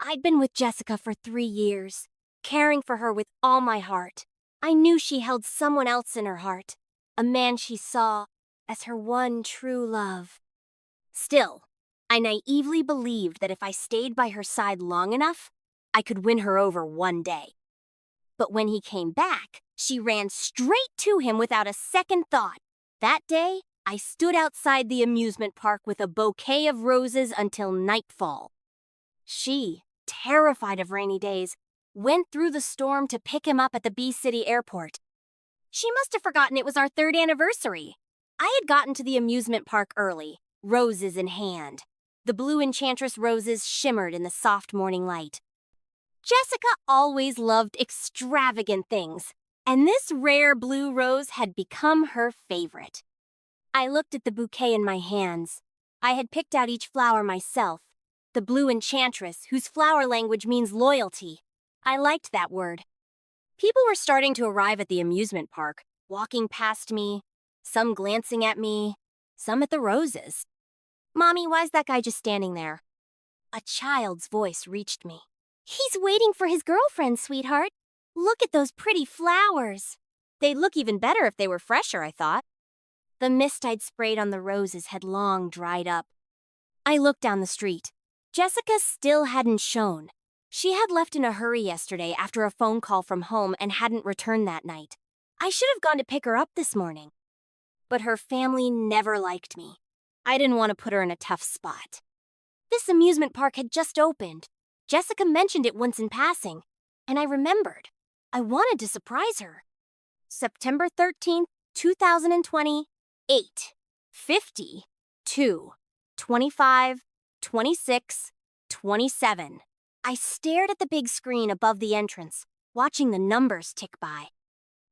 I'd been with Jessica for 3 years, caring for her with all my heart. I knew she held someone else in her heart, a man she saw as her one true love. Still, I naively believed that if I stayed by her side long enough, I could win her over one day. But when he came back, she ran straight to him without a second thought. That day, I stood outside the amusement park with a bouquet of roses until nightfall. She, terrified of rainy days, went through the storm to pick him up at the B-City airport. She must have forgotten it was our 3rd anniversary. I had gotten to the amusement park early, roses in hand. The blue enchantress roses shimmered in the soft morning light. Jessica always loved extravagant things, and this rare blue rose had become her favorite. I looked at the bouquet in my hands. I had picked out each flower myself. The blue enchantress, whose flower language means loyalty. I liked that word. People were starting to arrive at the amusement park, walking past me, some glancing at me, some at the roses. "Mommy, why's that guy just standing there?" A child's voice reached me. "He's waiting for his girlfriend, sweetheart. Look at those pretty flowers." They'd look even better if they were fresher, I thought. The mist I'd sprayed on the roses had long dried up. I looked down the street. Jessica still hadn't shown. She had left in a hurry yesterday after a phone call from home and hadn't returned that night. I should have gone to pick her up this morning. But her family never liked me. I didn't want to put her in a tough spot. This amusement park had just opened. Jessica mentioned it once in passing, and I remembered. I wanted to surprise her. September 13th, 2020, 8, 50, 2, 25, 26, 27. I stared at the big screen above the entrance, watching the numbers tick by.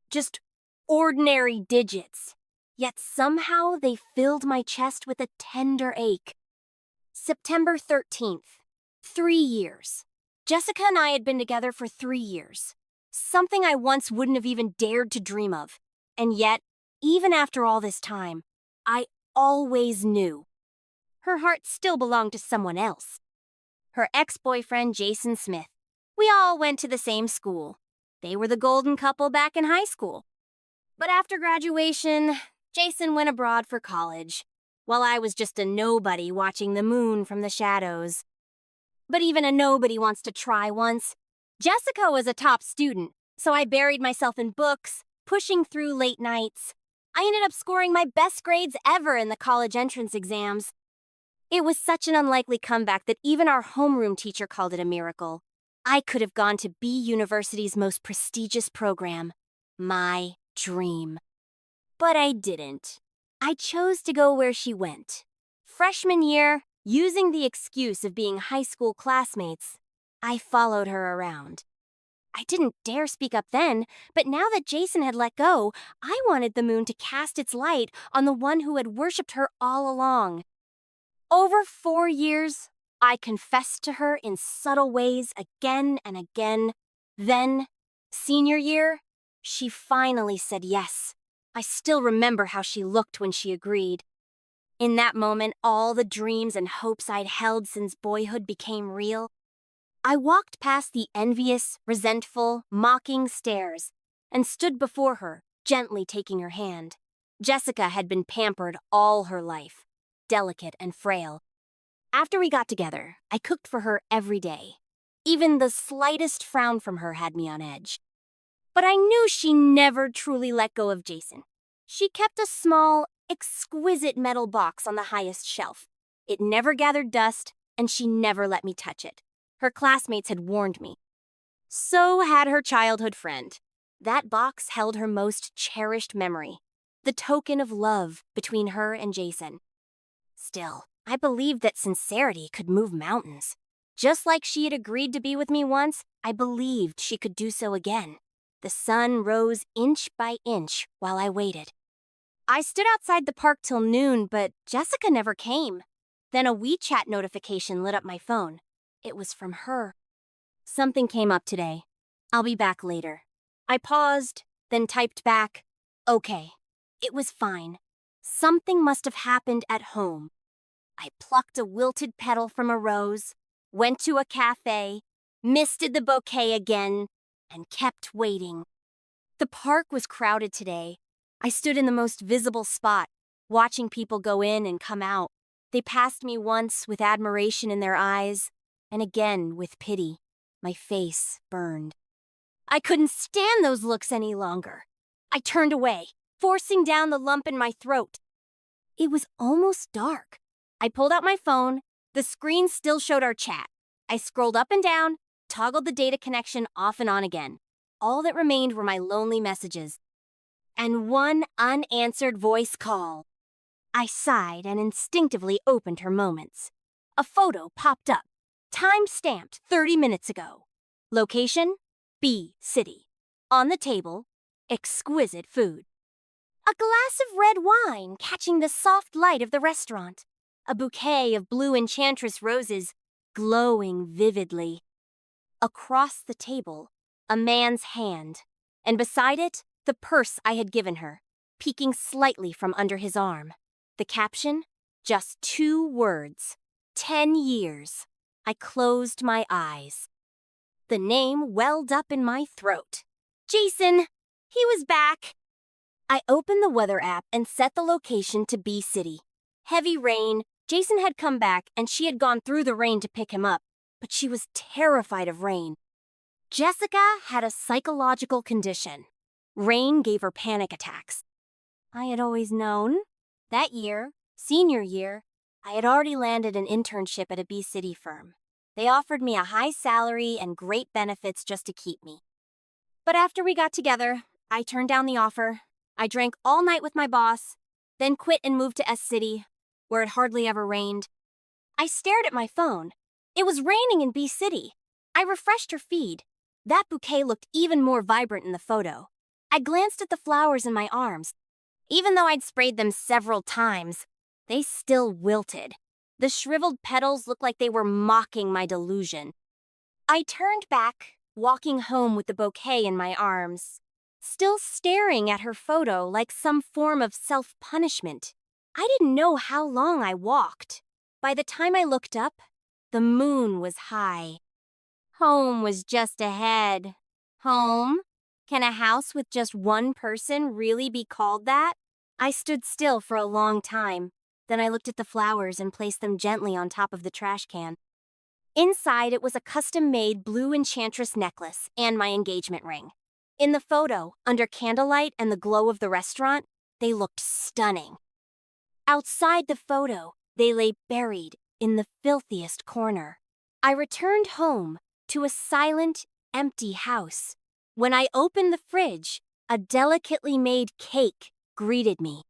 Just ordinary digits. Yet somehow they filled my chest with a tender ache. September 13th. 3 years. Jessica and I had been together for 3 years. Something I once wouldn't have even dared to dream of. And yet, even after all this time, I always knew. Her heart still belonged to someone else. Her ex-boyfriend, Jason Smith. We all went to the same school. They were the golden couple back in high school. But after graduation, Jason went abroad for college, while I was just a nobody watching the moon from the shadows. But even a nobody wants to try once. Jessica was a top student, so I buried myself in books, pushing through late nights. I ended up scoring my best grades ever in the college entrance exams. It was such an unlikely comeback that even our homeroom teacher called it a miracle. I could have gone to B University's most prestigious program. My dream. But I didn't. I chose to go where she went. Freshman year, using the excuse of being high school classmates, I followed her around. I didn't dare speak up then, but now that Jason had let go, I wanted the moon to cast its light on the one who had worshipped her all along. Over 4 years, I confessed to her in subtle ways again and again. Then, senior year, she finally said yes. I still remember how she looked when she agreed. In that moment, all the dreams and hopes I'd held since boyhood became real. I walked past the envious, resentful, mocking stares and stood before her, gently taking her hand. Jessica had been pampered all her life, delicate and frail. After we got together, I cooked for her every day. Even the slightest frown from her had me on edge. But I knew she never truly let go of Jason. She kept a small, exquisite metal box on the highest shelf. It never gathered dust, and she never let me touch it. Her classmates had warned me. So had her childhood friend. That box held her most cherished memory, the token of love between her and Jason. Still, I believed that sincerity could move mountains. Just like she had agreed to be with me once, I believed she could do so again. The sun rose inch by inch while I waited. I stood outside the park till noon, but Jessica never came. Then a WeChat notification lit up my phone. It was from her. "Something came up today. I'll be back later." I paused, then typed back, "Okay." It was fine. Something must have happened at home. I plucked a wilted petal from a rose, went to a cafe, misted the bouquet again, and kept waiting. The park was crowded today. I stood in the most visible spot, watching people go in and come out. They passed me once with admiration in their eyes, and again with pity. My face burned. I couldn't stand those looks any longer. I turned away, forcing down the lump in my throat. It was almost dark. I pulled out my phone. The screen still showed our chat. I scrolled up and down, toggled the data connection off and on again. All that remained were my lonely messages. And one unanswered voice call. I sighed and instinctively opened her moments. A photo popped up, time-stamped 30 minutes ago. Location? B City. On the table, exquisite food. A glass of red wine catching the soft light of the restaurant. A bouquet of blue enchantress roses glowing vividly. Across the table, a man's hand, and beside it, the purse I had given her, peeking slightly from under his arm. The caption? Just 2 words. 10 years. I closed my eyes. The name welled up in my throat. Jason! He was back! I opened the weather app and set the location to B City. Heavy rain. Jason had come back and she had gone through the rain to pick him up, but she was terrified of rain. Jessica had a psychological condition. Rain gave her panic attacks. I had always known. That year, senior year, I had already landed an internship at a B City firm. They offered me a high salary and great benefits just to keep me. But after we got together, I turned down the offer. I drank all night with my boss, then quit and moved to S City, where it hardly ever rained. I stared at my phone. It was raining in B City. I refreshed her feed. That bouquet looked even more vibrant in the photo. I glanced at the flowers in my arms. Even though I'd sprayed them several times, they still wilted. The shriveled petals looked like they were mocking my delusion. I turned back, walking home with the bouquet in my arms, still staring at her photo like some form of self-punishment. I didn't know how long I walked. By the time I looked up, the moon was high. Home was just ahead. Home? Can a house with just one person really be called that? I stood still for a long time. Then I looked at the flowers and placed them gently on top of the trash can. Inside, it was a custom-made blue enchantress necklace and my engagement ring. In the photo, under candlelight and the glow of the restaurant, they looked stunning. Outside the photo, they lay buried in the filthiest corner. I returned home to a silent, empty house. When I opened the fridge, a delicately made cake greeted me.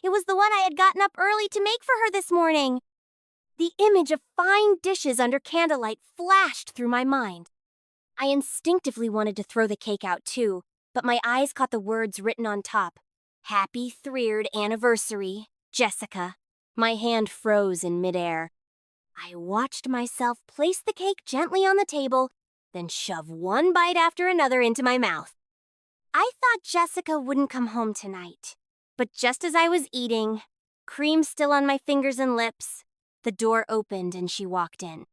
It was the one I had gotten up early to make for her this morning. The image of fine dishes under candlelight flashed through my mind. I instinctively wanted to throw the cake out too, but my eyes caught the words written on top. Happy 3rd anniversary, Jessica. My hand froze in midair. I watched myself place the cake gently on the table, then shove one bite after another into my mouth. I thought Jessica wouldn't come home tonight. But just as I was eating, cream still on my fingers and lips, the door opened and she walked in.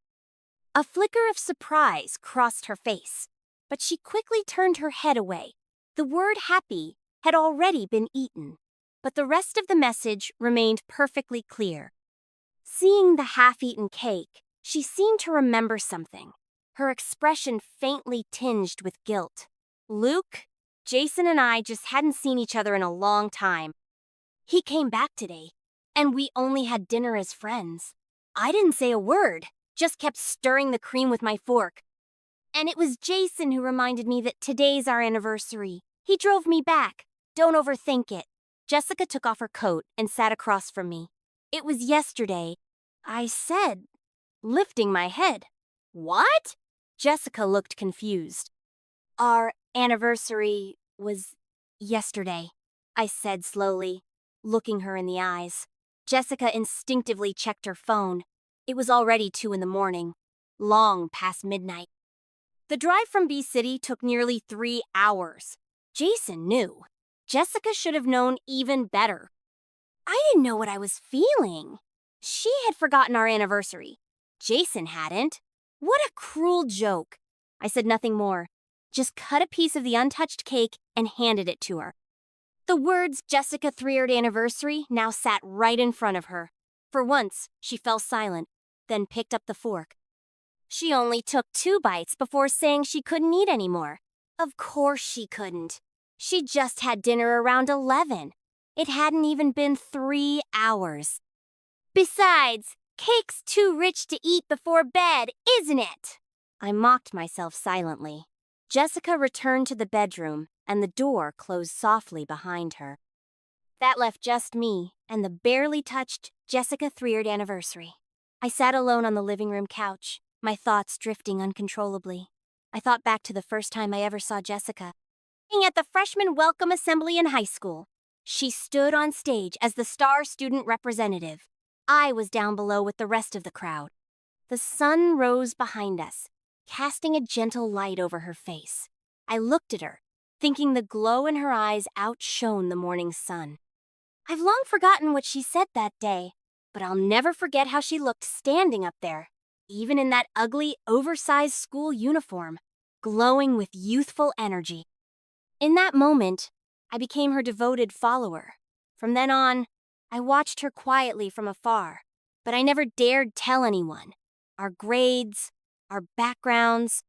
A flicker of surprise crossed her face, but she quickly turned her head away. The word happy had already been eaten, but the rest of the message remained perfectly clear. Seeing the half-eaten cake, she seemed to remember something, her expression faintly tinged with guilt. Luke, Jason and I just hadn't seen each other in a long time. He came back today, and we only had dinner as friends. I didn't say a word, just kept stirring the cream with my fork. And it was Jason who reminded me that today's our anniversary. He drove me back. Don't overthink it. Jessica took off her coat and sat across from me. It was yesterday, I said, lifting my head. What? Jessica looked confused. Our anniversary was yesterday, I said slowly, looking her in the eyes. Jessica instinctively checked her phone. It was already 2 a.m, long past midnight. The drive from B City took nearly 3 hours. Jason knew. Jessica should have known even better. I didn't know what I was feeling. She had forgotten our anniversary. Jason hadn't. What a cruel joke. I said nothing more, just cut a piece of the untouched cake and handed it to her. The words Jessica 3rd anniversary now sat right in front of her. For once, she fell silent, then picked up the fork. She only took 2 bites before saying she couldn't eat anymore. Of course she couldn't. She just had dinner around 11. It hadn't even been 3 hours. Besides, cake's too rich to eat before bed, isn't it? I mocked myself silently. Jessica returned to the bedroom, and the door closed softly behind her. That left just me and the barely touched Jessica 3rd anniversary. I sat alone on the living room couch, my thoughts drifting uncontrollably. I thought back to the first time I ever saw Jessica, at the freshman welcome assembly in high school. She stood on stage as the star student representative. I was down below with the rest of the crowd. The sun rose behind us, casting a gentle light over her face. I looked at her, thinking the glow in her eyes outshone the morning sun. I've long forgotten what she said that day, but I'll never forget how she looked standing up there, even in that ugly, oversized school uniform, glowing with youthful energy. In that moment, I became her devoted follower. From then on, I watched her quietly from afar, but I never dared tell anyone. Our grades, our backgrounds,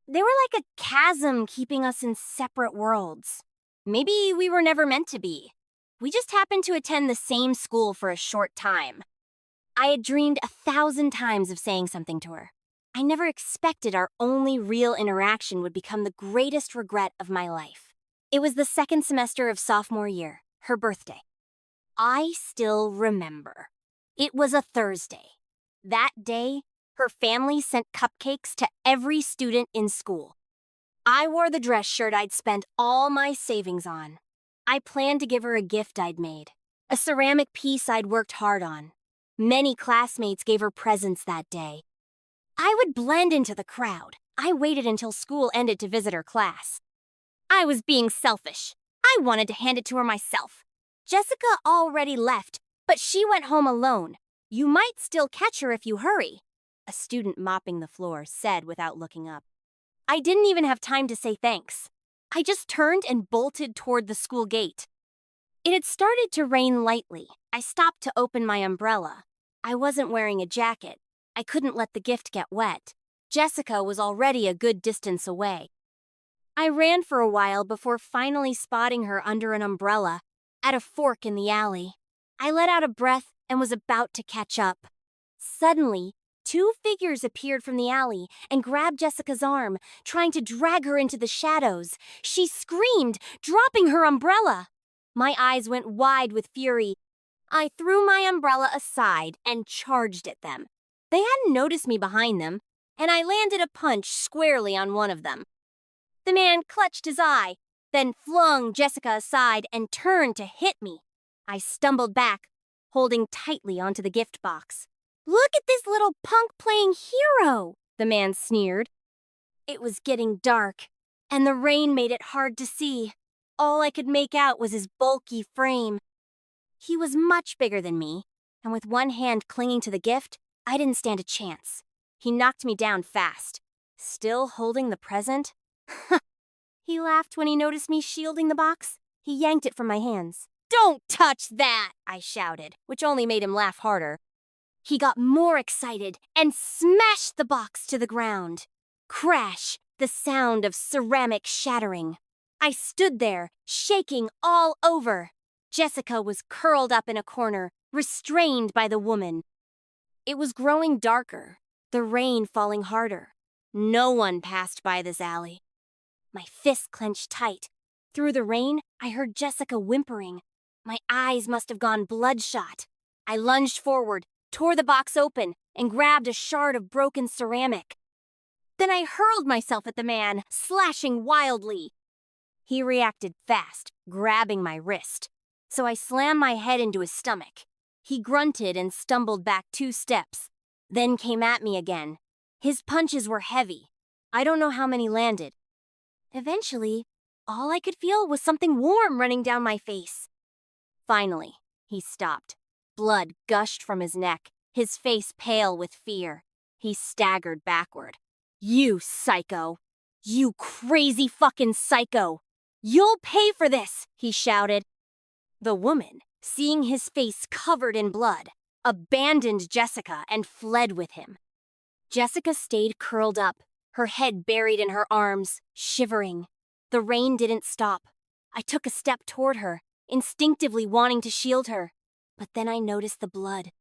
they were like a chasm keeping us in separate worlds. Maybe we were never meant to be. We just happened to attend the same school for a short time. I had dreamed 1,000 times of saying something to her. I never expected our only real interaction would become the greatest regret of my life. It was the 2nd semester of sophomore year, her birthday. I still remember. It was a Thursday. That day, her family sent cupcakes to every student in school. I wore the dress shirt I'd spent all my savings on. I planned to give her a gift I'd made, a ceramic piece I'd worked hard on. Many classmates gave her presents that day. I would blend into the crowd. I waited until school ended to visit her class. I was being selfish. I wanted to hand it to her myself. Jessica already left, but she went home alone. You might still catch her if you hurry, a student mopping the floor said without looking up. I didn't even have time to say thanks. I just turned and bolted toward the school gate. It had started to rain lightly. I stopped to open my umbrella. I wasn't wearing a jacket. I couldn't let the gift get wet. Jessica was already a good distance away. I ran for a while before finally spotting her under an umbrella, at a fork in the alley. I let out a breath and was about to catch up. Suddenly, 2 figures appeared from the alley and grabbed Jessica's arm, trying to drag her into the shadows. She screamed, dropping her umbrella. My eyes went wide with fury. I threw my umbrella aside and charged at them. They hadn't noticed me behind them, and I landed a punch squarely on one of them. The man clutched his eye, then flung Jessica aside and turned to hit me. I stumbled back, holding tightly onto the gift box. "Look at this little punk playing hero," the man sneered. It was getting dark, and the rain made it hard to see. All I could make out was his bulky frame. He was much bigger than me, and with one hand clinging to the gift, I didn't stand a chance. He knocked me down fast. Still holding the present? He laughed when he noticed me shielding the box. He yanked it from my hands. "Don't touch that!" I shouted, which only made him laugh harder. He got more excited and smashed the box to the ground. Crash, the sound of ceramic shattering. I stood there, shaking all over. Jessica was curled up in a corner, restrained by the woman. It was growing darker, the rain falling harder. No one passed by this alley. My fists clenched tight. Through the rain, I heard Jessica whimpering. My eyes must have gone bloodshot. I lunged forward, tore the box open, and grabbed a shard of broken ceramic. Then I hurled myself at the man, slashing wildly. He reacted fast, grabbing my wrist. So I slammed my head into his stomach. He grunted and stumbled back 2 steps, then came at me again. His punches were heavy. I don't know how many landed. Eventually, all I could feel was something warm running down my face. Finally, he stopped. Blood gushed from his neck, his face pale with fear. He staggered backward. You psycho! You crazy fucking psycho! You'll pay for this, he shouted. The woman, seeing his face covered in blood, abandoned Jessica and fled with him. Jessica stayed curled up, her head buried in her arms, shivering. The rain didn't stop. I took a step toward her, instinctively wanting to shield her. But then I noticed the blood.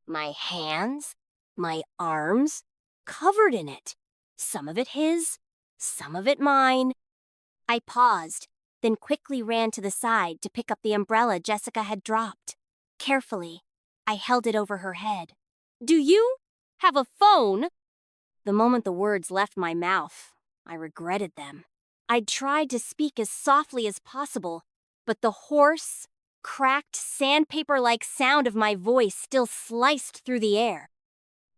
My hands, my arms, covered in it. Some of it his, some of it mine. I paused, then quickly ran to the side to pick up the umbrella Jessica had dropped. Carefully, I held it over her head. Do you have a phone? The moment the words left my mouth, I regretted them. I'd tried to speak as softly as possible, but the hoarse, cracked, sandpaper-like sound of my voice still sliced through the air.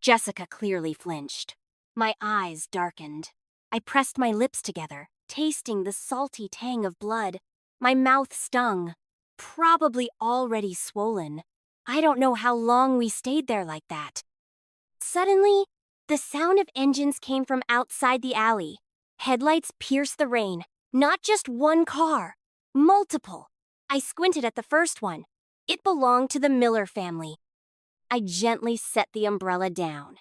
Jessica clearly flinched. My eyes darkened. I pressed my lips together, tasting the salty tang of blood. My mouth stung, probably already swollen. I don't know how long we stayed there like that. Suddenly, the sound of engines came from outside the alley. Headlights pierced the rain. Not just one car, multiple. I squinted at the first one. It belonged to the Miller family. I gently set the umbrella down.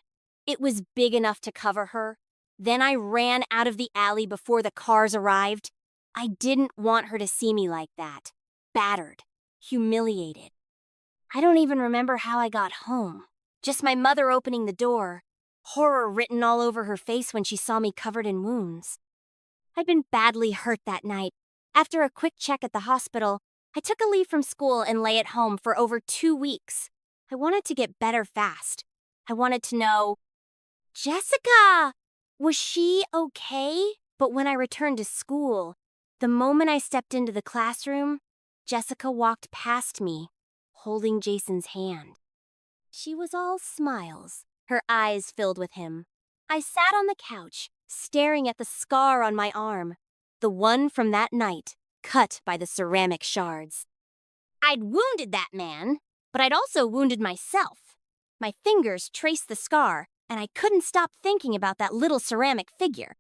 It was big enough to cover her. Then I ran out of the alley before the cars arrived. I didn't want her to see me like that. Battered, humiliated. I don't even remember how I got home. Just my mother opening the door, horror written all over her face when she saw me covered in wounds. I'd been badly hurt that night. After a quick check at the hospital, I took a leave from school and lay at home for over 2 weeks. I wanted to get better fast. I wanted to know, Jessica, was she okay? But when I returned to school, the moment I stepped into the classroom, Jessica walked past me, holding Jason's hand. She was all smiles, her eyes filled with him. I sat on the couch, staring at the scar on my arm, the one from that night, cut by the ceramic shards. I'd wounded that man, but I'd also wounded myself. My fingers traced the scar, and I couldn't stop thinking about that little ceramic figure.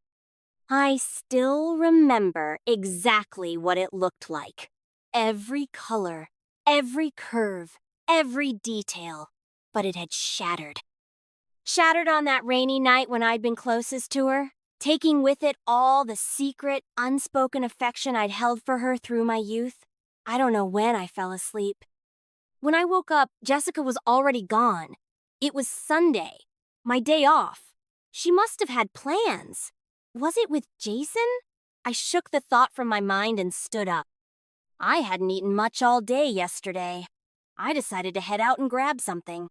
I still remember exactly what it looked like. Every color, every curve, every detail. But it had shattered. Shattered on that rainy night when I'd been closest to her, taking with it all the secret, unspoken affection I'd held for her through my youth. I don't know when I fell asleep. When I woke up, Jessica was already gone. It was Sunday, my day off. She must have had plans. Was it with Jason? I shook the thought from my mind and stood up. I hadn't eaten much all day yesterday. I decided to head out and grab something.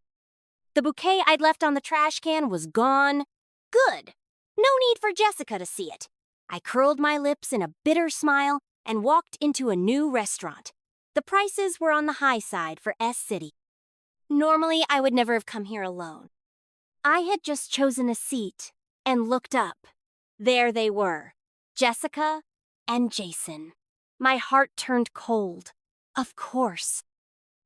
The bouquet I'd left on the trash can was gone. Good. No need for Jessica to see it. I curled my lips in a bitter smile and walked into a new restaurant. The prices were on the high side for S-City. Normally, I would never have come here alone. I had just chosen a seat and looked up. There they were, Jessica and Jason. My heart turned cold. Of course.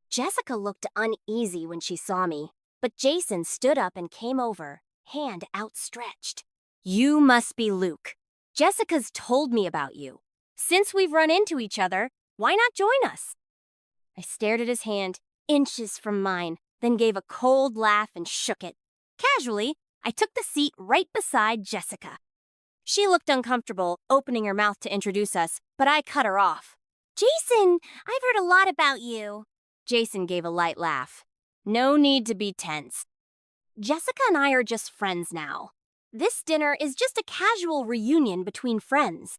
Jessica looked uneasy when she saw me, but Jason stood up and came over, hand outstretched. You must be Luke. Jessica's told me about you. Since we've run into each other, why not join us? I stared at his hand, inches from mine, then gave a cold laugh and shook it. Casually, I took the seat right beside Jessica. She looked uncomfortable, opening her mouth to introduce us, but I cut her off. Jason, I've heard a lot about you. Jason gave a light laugh. No need to be tense. Jessica and I are just friends now. This dinner is just a casual reunion between friends.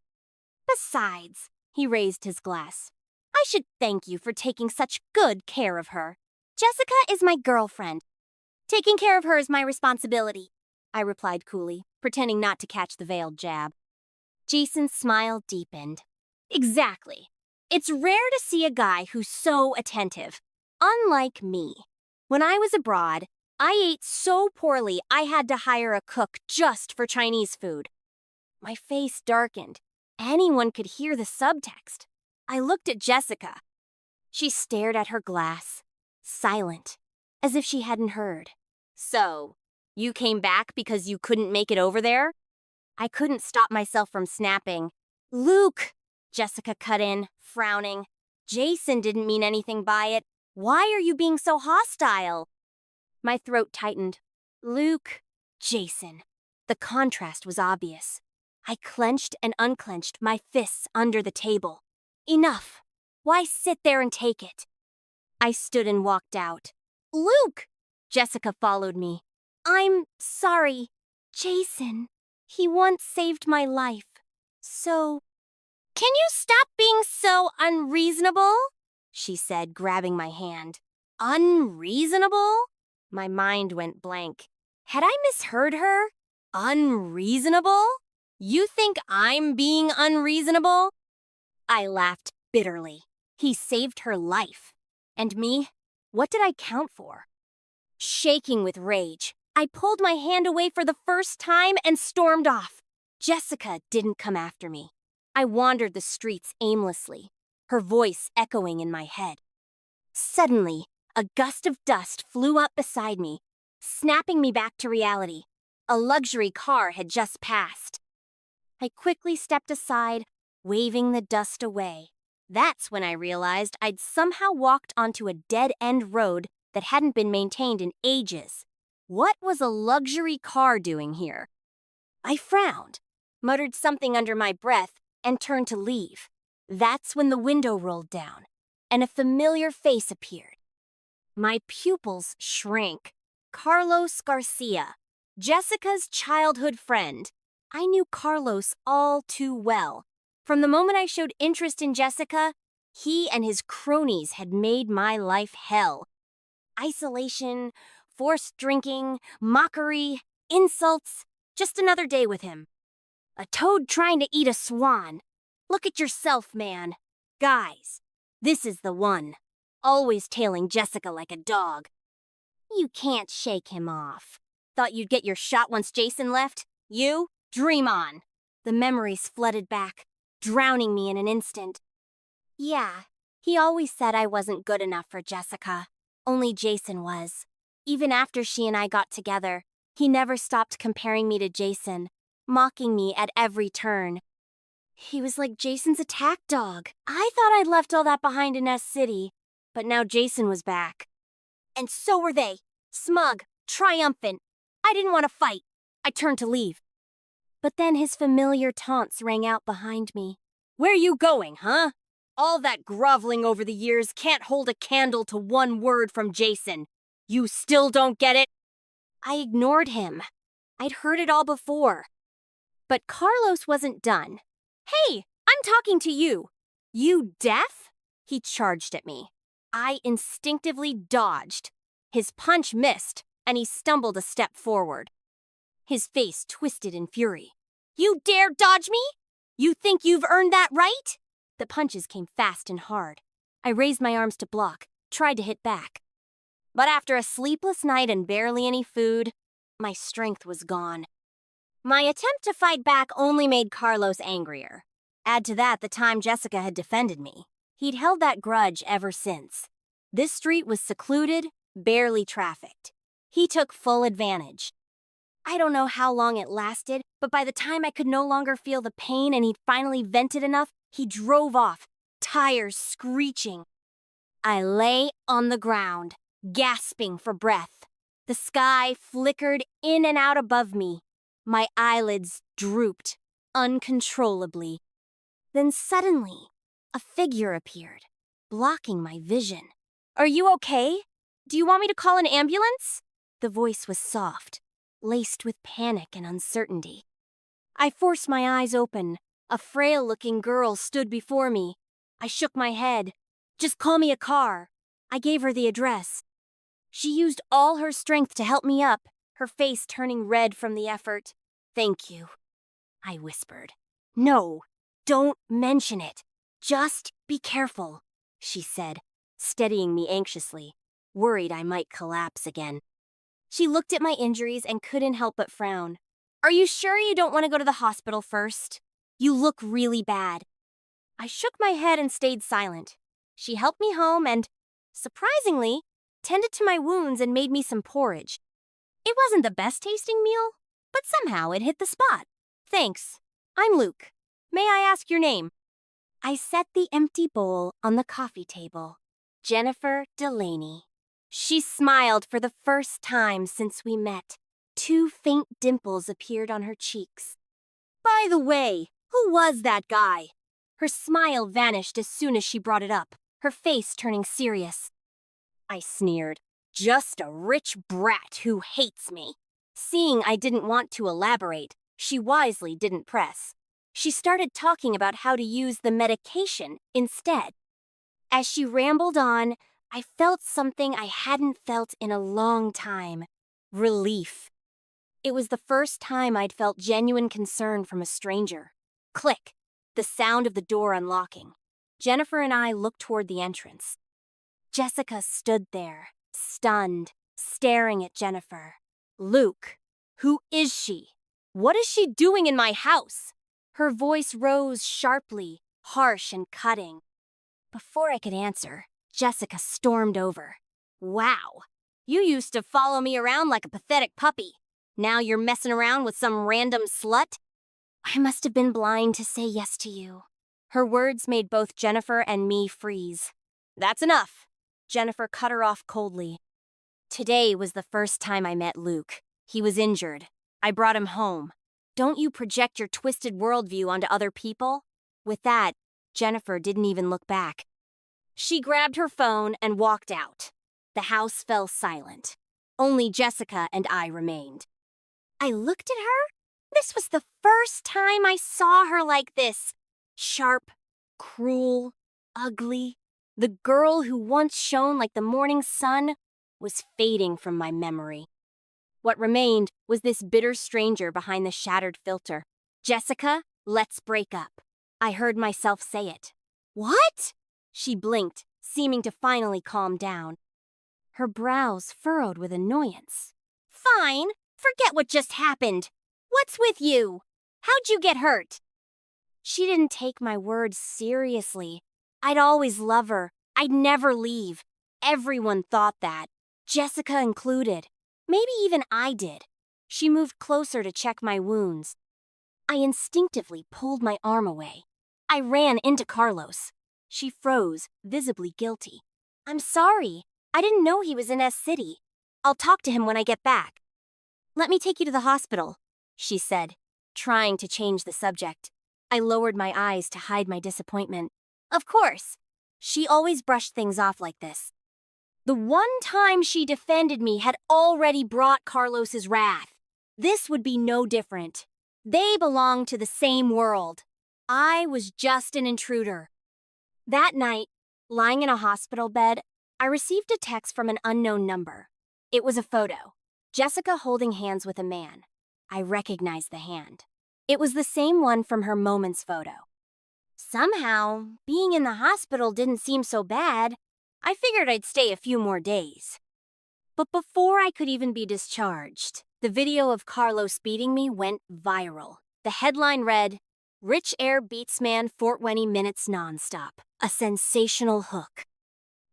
Besides, he raised his glass, I should thank you for taking such good care of her. Jessica is my girlfriend. Taking care of her is my responsibility, I replied coolly, pretending not to catch the veiled jab. Jason's smile deepened. Exactly. It's rare to see a guy who's so attentive. Unlike me. When I was abroad, I ate so poorly I had to hire a cook just for Chinese food. My face darkened. Anyone could hear the subtext. I looked at Jessica. She stared at her glass, silent, as if she hadn't heard. So, You came back because you couldn't make it over there? I couldn't stop myself from snapping. Luke! Jessica cut in, frowning. Jason didn't mean anything by it. Why are you being so hostile? My throat tightened. Luke, Jason. The contrast was obvious. I clenched and unclenched my fists under the table. Enough. Why sit there and take it? I stood and walked out. Luke! Jessica followed me. I'm sorry. Jason, he once saved my life. So, can you stop being so unreasonable? She said, grabbing my hand. Unreasonable? My mind went blank. Had I misheard her? Unreasonable? You think I'm being unreasonable? I laughed bitterly. He saved her life. And me? What did I count for? Shaking with rage, I pulled my hand away for the first time and stormed off. Jessica didn't come after me. I wandered the streets aimlessly, her voice echoing in my head. Suddenly, a gust of dust flew up beside me, snapping me back to reality. A luxury car had just passed. I quickly stepped aside, waving the dust away. That's when I realized I'd somehow walked onto a dead-end road that hadn't been maintained in ages. What was a luxury car doing here? I frowned, muttered something under my breath, and turned to leave. That's when the window rolled down, and a familiar face appeared. My pupils shrank. Carlos Garcia, Jessica's childhood friend. I knew Carlos all too well. From the moment I showed interest in Jessica, he and his cronies had made my life hell. Isolation, forced drinking, mockery, insults, just another day with him. A toad trying to eat a swan. Look at yourself, man. Guys, this is the one. Always tailing Jessica like a dog. You can't shake him off. Thought you'd get your shot once Jason left? You? Dream on. The memories flooded back, drowning me in an instant. Yeah, he always said I wasn't good enough for Jessica. Only Jason was. Even after she and I got together, he never stopped comparing me to Jason, mocking me at every turn. He was like Jason's attack dog. I thought I'd left all that behind in S City, but now Jason was back. And so were they. Smug, triumphant. I didn't want to fight. I turned to leave. But then his familiar taunts rang out behind me. Where you going, huh? All that groveling over the years can't hold a candle to one word from Jason. You still don't get it? I ignored him. I'd heard it all before. But Carlos wasn't done. Hey, I'm talking to you. You deaf? He charged at me. I instinctively dodged. His punch missed, and he stumbled a step forward. His face twisted in fury. You dare dodge me? You think you've earned that right? The punches came fast and hard. I raised my arms to block, tried to hit back. But after a sleepless night and barely any food, my strength was gone. My attempt to fight back only made Carlos angrier. Add to that the time Jessica had defended me. He'd held that grudge ever since. This street was secluded, barely trafficked. He took full advantage. I don't know how long it lasted, but by the time I could no longer feel the pain and he'd finally vented enough, he drove off, tires screeching. I lay on the ground, gasping for breath. The sky flickered in and out above me. My eyelids drooped uncontrollably. Then suddenly, a figure appeared, blocking my vision. Are you okay? Do you want me to call an ambulance? The voice was soft, laced with panic and uncertainty. I forced my eyes open. A frail-looking girl stood before me. I shook my head. Just call me a car. I gave her the address. She used all her strength to help me up, her face turning red from the effort. Thank you, I whispered. No, don't mention it. Just be careful, she said, steadying me anxiously, worried I might collapse again. She looked at my injuries and couldn't help but frown. Are you sure you don't want to go to the hospital first? You look really bad. I shook my head and stayed silent. She helped me home and, surprisingly, tended to my wounds and made me some porridge. It wasn't the best tasting meal, but somehow it hit the spot. Thanks. I'm Luke. May I ask your name? I set the empty bowl on the coffee table. Jennifer Delaney. She smiled for the first time since we met. 2 faint dimples appeared on her cheeks. By the way, who was that guy? Her smile vanished as soon as she brought it up, her face turning serious. I sneered. Just a rich brat who hates me. Seeing I didn't want to elaborate, she wisely didn't press. She started talking about how to use the medication instead. As she rambled on, I felt something I hadn't felt in a long time. Relief. It was the first time I'd felt genuine concern from a stranger. Click. The sound of the door unlocking. Jennifer and I looked toward the entrance. Jessica stood there, stunned, staring at Jennifer. Luke, who is she? What is she doing in my house? Her voice rose sharply, harsh and cutting. Before I could answer, Jessica stormed over. Wow, you used to follow me around like a pathetic puppy. Now you're messing around with some random slut? I must have been blind to say yes to you. Her words made both Jennifer and me freeze. That's enough. Jennifer cut her off coldly. Today was the first time I met Luke. He was injured. I brought him home. Don't you project your twisted worldview onto other people? With that, Jennifer didn't even look back. She grabbed her phone and walked out. The house fell silent. Only Jessica and I remained. I looked at her. This was the first time I saw her like this. Sharp, cruel, ugly. The girl who once shone like the morning sun was fading from my memory. What remained was this bitter stranger behind the shattered filter. Jessica, let's break up. I heard myself say it. What? She blinked, seeming to finally calm down. Her brows furrowed with annoyance. Fine, forget what just happened. What's with you? How'd you get hurt? She didn't take my words seriously. I'd always love her. I'd never leave. Everyone thought that. Jessica included. Maybe even I did. She moved closer to check my wounds. I instinctively pulled my arm away. I ran into Carlos. She froze, visibly guilty. I'm sorry. I didn't know he was in S City. I'll talk to him when I get back. Let me take you to the hospital, she said, trying to change the subject. I lowered my eyes to hide my disappointment. Of course. She always brushed things off like this. The one time she defended me had already brought Carlos's wrath. This would be no different. They belonged to the same world. I was just an intruder. That night, lying in a hospital bed, I received a text from an unknown number. It was a photo. Jessica holding hands with a man. I recognized the hand. It was the same one from her Moments photo. Somehow, being in the hospital didn't seem so bad. I figured I'd stay a few more days. But before I could even be discharged, the video of Carlos beating me went viral. The headline read, Rich Air beats man 420 minutes nonstop. A sensational hook.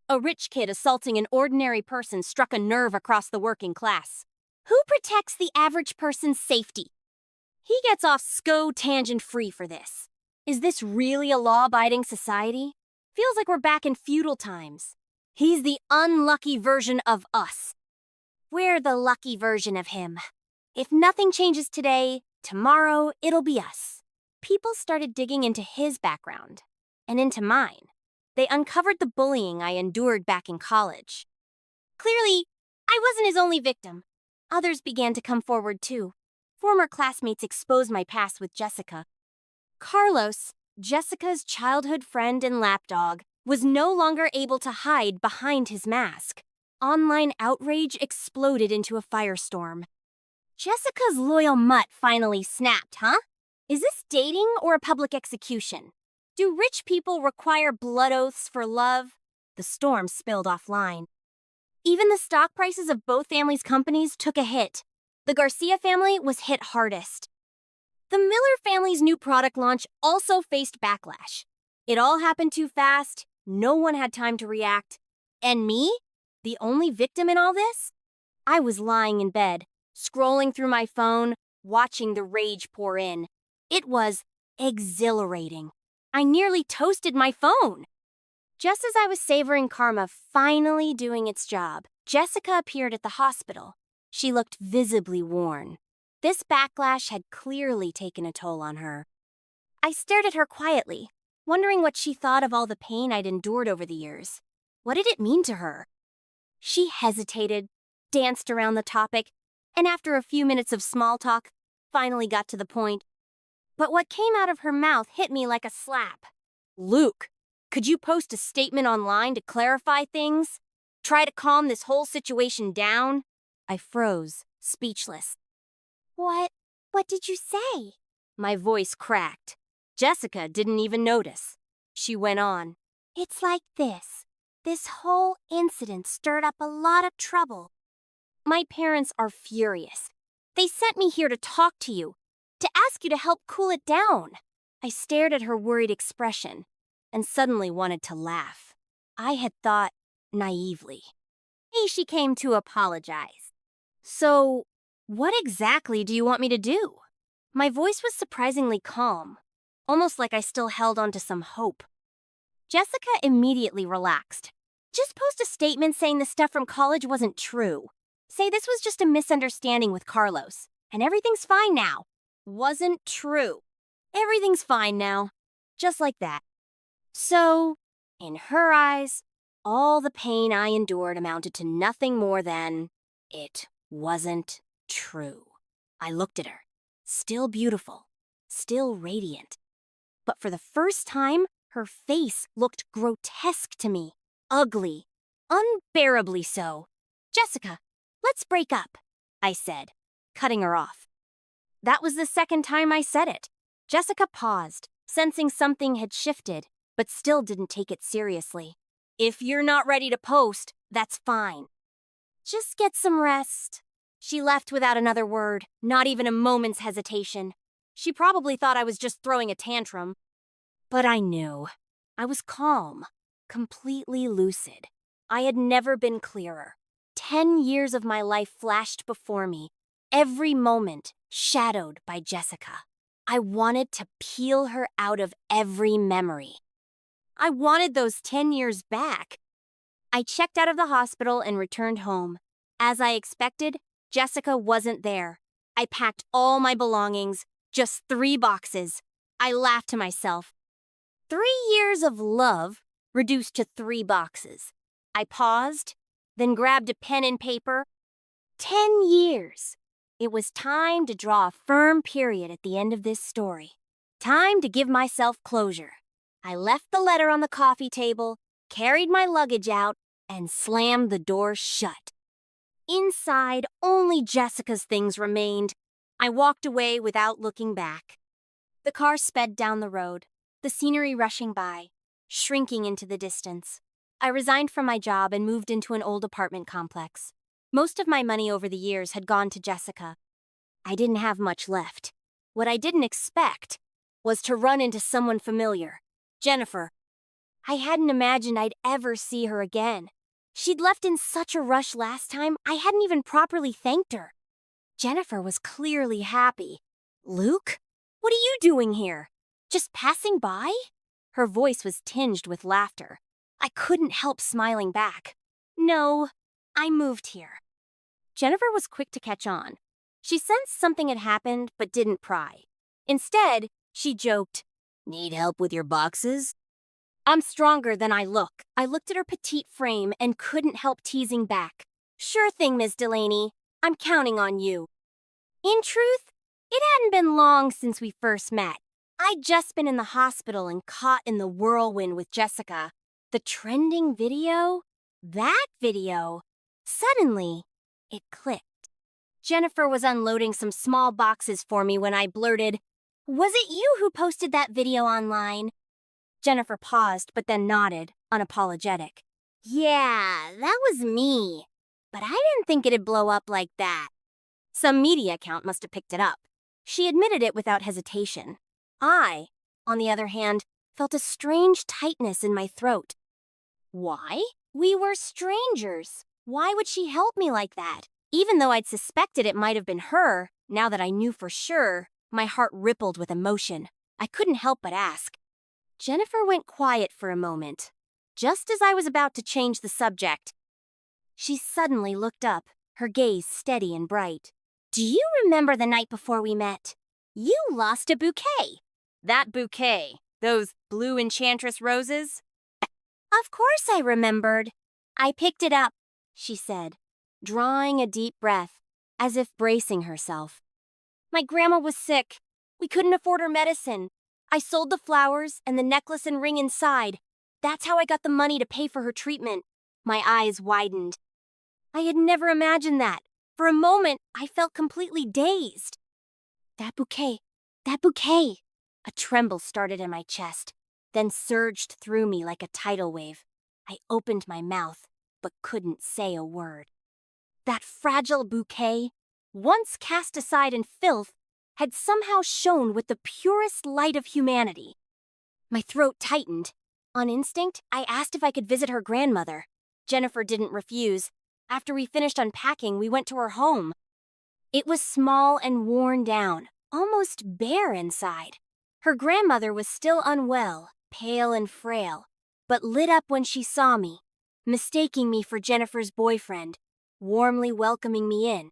A rich kid assaulting an ordinary person struck a nerve across the working class. Who protects the average person's safety? He gets off tangent-free for this. Is this really a law-abiding society? Feels like we're back in feudal times. He's the unlucky version of us. We're the lucky version of him. If nothing changes today, tomorrow it'll be us. People started digging into his background, and into mine. They uncovered the bullying I endured back in college. Clearly, I wasn't his only victim. Others began to come forward too. Former classmates exposed my past with Jessica. Carlos, Jessica's childhood friend and lapdog, was no longer able to hide behind his mask. Online outrage exploded into a firestorm. Jessica's loyal mutt finally snapped, huh? Is this dating or a public execution? Do rich people require blood oaths for love? The storm spilled offline. Even the stock prices of both families' companies took a hit. The Garcia family was hit hardest. The Miller family's new product launch also faced backlash. It all happened too fast, no one had time to react. And me? The only victim in all this? I was lying in bed, scrolling through my phone, watching the rage pour in. It was exhilarating. I nearly toasted my phone. Just as I was savoring karma finally doing its job, Jessica appeared at the hospital. She looked visibly worn. This backlash had clearly taken a toll on her. I stared at her quietly, wondering what she thought of all the pain I'd endured over the years. What did it mean to her? She hesitated, danced around the topic, and after a few minutes of small talk, finally got to the point. But what came out of her mouth hit me like a slap. "Luke, could you post a statement online to clarify things? Try to calm this whole situation down?" I froze, speechless. What did you say?" My voice cracked. Jessica didn't even notice. She went on. "It's like this. This whole incident stirred up a lot of trouble. My parents are furious. They sent me here to talk to you, to ask you to help cool it down." I stared at her worried expression and suddenly wanted to laugh. I had thought naively. She came to apologize. "So, what exactly do you want me to do?" My voice was surprisingly calm, almost like I still held on to some hope. Jessica immediately relaxed. "Just post a statement saying the stuff from college wasn't true. Say this was just a misunderstanding with Carlos, and everything's fine now." Wasn't true. Everything's fine now. Just like that. So, in her eyes, all the pain I endured amounted to nothing more than it wasn't true. I looked at her, still beautiful, still radiant. But for the first time, her face looked grotesque to me, ugly, unbearably so. "Jessica, let's break up," I said, cutting her off. That was the second time I said it. Jessica paused, sensing something had shifted, but still didn't take it seriously. "If you're not ready to post, that's fine. Just get some rest." She left without another word, not even a moment's hesitation. She probably thought I was just throwing a tantrum. But I knew. I was calm, completely lucid. I had never been clearer. 10 years of my life flashed before me, every moment shadowed by Jessica. I wanted to peel her out of every memory. I wanted those 10 years back. I checked out of the hospital and returned home. As I expected, Jessica wasn't there. I packed all my belongings, just 3 boxes. I laughed to myself. 3 years of love reduced to 3 boxes. I paused, then grabbed a pen and paper. 10 years. It was time to draw a firm period at the end of this story. Time to give myself closure. I left the letter on the coffee table, carried my luggage out, and slammed the door shut. Inside, only Jessica's things remained. I walked away without looking back. The car sped down the road, the scenery rushing by, shrinking into the distance. I resigned from my job and moved into an old apartment complex. Most of my money over the years had gone to Jessica. I didn't have much left. What I didn't expect was to run into someone familiar, Jennifer. I hadn't imagined I'd ever see her again. She'd left in such a rush last time, I hadn't even properly thanked her. Jennifer was clearly happy. "Luke, what are you doing here? Just passing by?" Her voice was tinged with laughter. I couldn't help smiling back. "No, I moved here." Jennifer was quick to catch on. She sensed something had happened but didn't pry. Instead, she joked, "Need help with your boxes?" I'm stronger than I look. I looked at her petite frame and couldn't help teasing back. "Sure thing, Miss Delaney. I'm counting on you." In truth, it hadn't been long since we first met. I'd just been in the hospital and caught in the whirlwind with Jessica. The trending video? That video! Suddenly, it clicked. Jennifer was unloading some small boxes for me when I blurted, "Was it you who posted that video online?" Jennifer paused, but then nodded, unapologetic. "Yeah, that was me. But I didn't think it'd blow up like that." Some media account must have picked it up. She admitted it without hesitation. I, on the other hand, felt a strange tightness in my throat. Why? We were strangers. Why would she help me like that? Even though I'd suspected it might have been her, now that I knew for sure, my heart rippled with emotion. I couldn't help but ask. Jennifer went quiet for a moment. Just as I was about to change the subject, she suddenly looked up, her gaze steady and bright. Do you remember the night before we met? You lost a bouquet. That bouquet, those blue enchantress roses? Of course I remembered. I picked it up, she said, drawing a deep breath, as if bracing herself. My grandma was sick. We couldn't afford her medicine. I sold the flowers and the necklace and ring inside. That's how I got the money to pay for her treatment. My eyes widened. I had never imagined that. For a moment, I felt completely dazed. That bouquet. A tremble started in my chest, then surged through me like a tidal wave. I opened my mouth, but couldn't say a word. That fragile bouquet, once cast aside in filth, had somehow shone with the purest light of humanity. My throat tightened. On instinct, I asked if I could visit her grandmother. Jennifer didn't refuse. After we finished unpacking, we went to her home. It was small and worn down, almost bare inside. Her grandmother was still unwell, pale and frail, but lit up when she saw me, mistaking me for Jennifer's boyfriend, warmly welcoming me in.